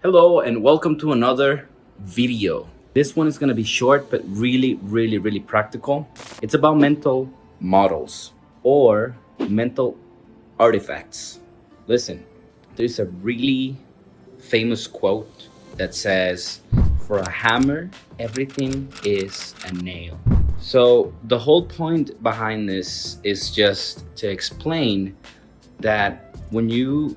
Hello and welcome to another video. This one is going to be short but really practical. It's about mental models or mental artifacts. Listen, there's a really famous quote that says, "For a hammer, everything is a nail." So the whole point behind this is just to explain that when you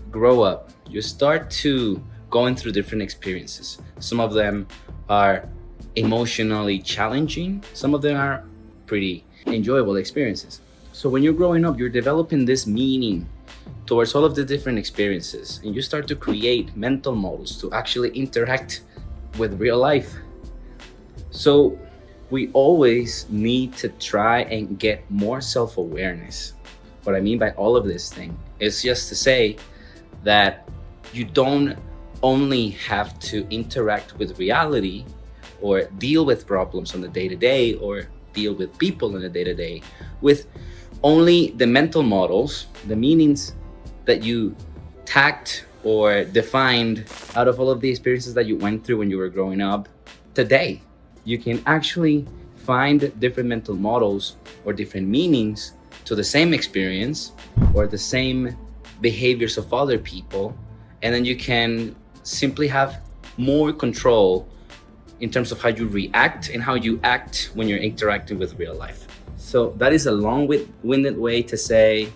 grow up, you start to going through different experiences. Some of them are emotionally challenging, some of them are pretty enjoyable experiences. So when you're growing up, you're developing this meaning towards all of the different experiences, and you start to create mental models to actually interact with real life. So we always need to try and get more self-awareness. What I mean by all of this thing is just to say that you don't only have to interact with reality or deal with problems on the day-to-day or deal with people on the day-to-day with only the mental models, the meanings that you tacked or defined out of all of the experiences that you went through when you were growing up. Today, you can actually find different mental models or different meanings to the same experience or the same behaviors of other people, and then you can simply have more control in terms of how you react and how you act when you're interacting with real life. So that is a long-winded way to say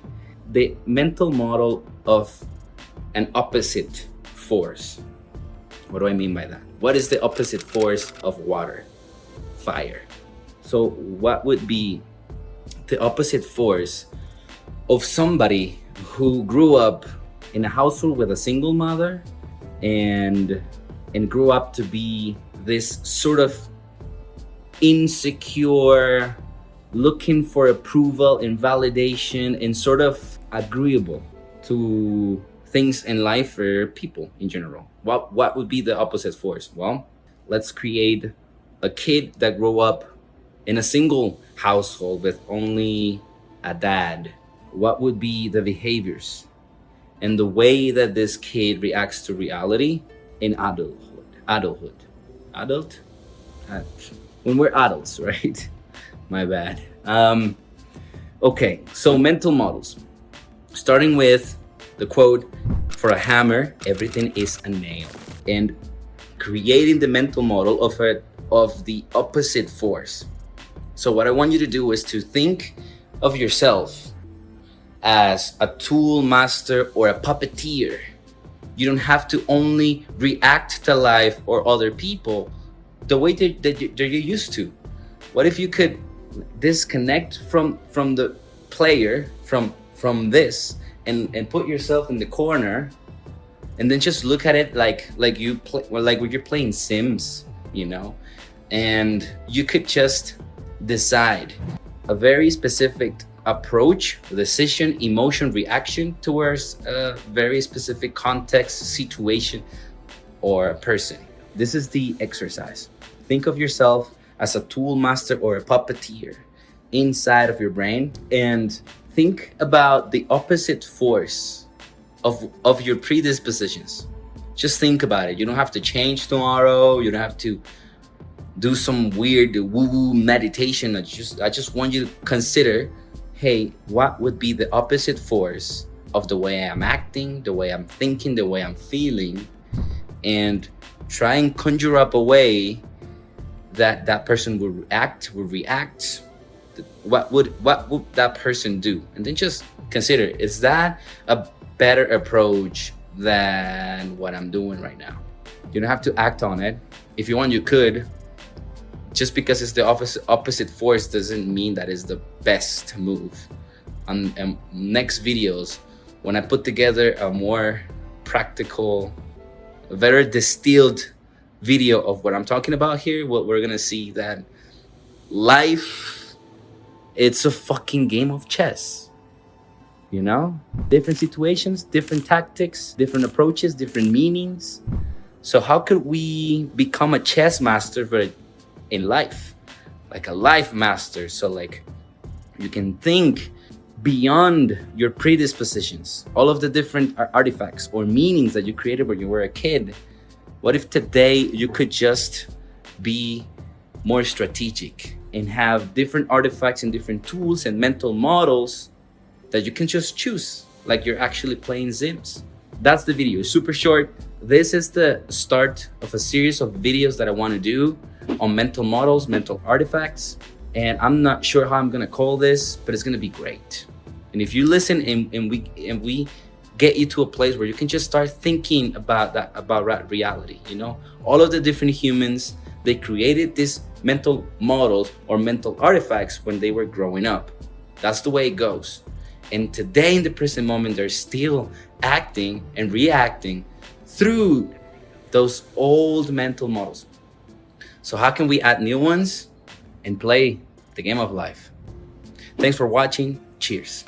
the mental model of an opposite force. What do I mean by that? What is the opposite force of water? Fire. So what would be the opposite force of somebody who grew up in a household with a single mother and grew up to be this sort of insecure, looking for approval and validation, and sort of agreeable to things in life or people in general? What would be the opposite force? Well, let's create a kid that grew up in a single household with only a dad. What would be the behaviors and the way that this kid reacts to reality in adulthood? When we're adults, right? My bad. Okay, so mental models. Starting with the quote, "For a hammer, everything is a nail," and creating the mental model of the opposite force. So what I want you to do is to think of yourself as a tool master or a puppeteer. You don't have to only react to life or other people the way that you're used to. What if you could disconnect from the player, from this, and put yourself in the corner, and then just look at it like you play, well, like when you're playing Sims, and you could just decide a very specific approach, decision, emotion, reaction towards a very specific context, situation, or person. This is the exercise. Think of yourself as a tool master or a puppeteer inside of your brain, and think about the opposite force of your predispositions. Just think about it. You don't have to change tomorrow. You don't have to do some weird woo-woo meditation. I just want you to consider, hey, what would be the opposite force of the way I'm acting, the way I'm thinking, the way I'm feeling, and try and conjure up a way that person would react. What would that person do? And then just consider, is that a better approach than what I'm doing right now? You don't have to act on it. If you want, you could. Just because it's the opposite force doesn't mean that is the best move. On next videos, when I put together a more practical, a very distilled video of what I'm talking about here, what we're gonna see that life, it's a fucking game of chess. Different situations, different tactics, different approaches, different meanings. So how could we become a chess master in life, like a life master? So like you can think beyond your predispositions, all of the different artifacts or meanings that you created when you were a kid. What if today you could just be more strategic and have different artifacts and different tools and mental models that you can just choose, like you're actually playing Sims? That's the video. It's super short. This is the start of a series of videos that I want to do on mental models, mental artifacts. And I'm not sure how I'm gonna call this, but it's gonna be great. And if you listen and we get you to a place where you can just start thinking about that, about reality, you know, all of the different humans, they created these mental models or mental artifacts when they were growing up. That's the way it goes. And today in the present moment, they're still acting and reacting through those old mental models. So how can we add new ones and play the game of life? Thanks for watching. Cheers.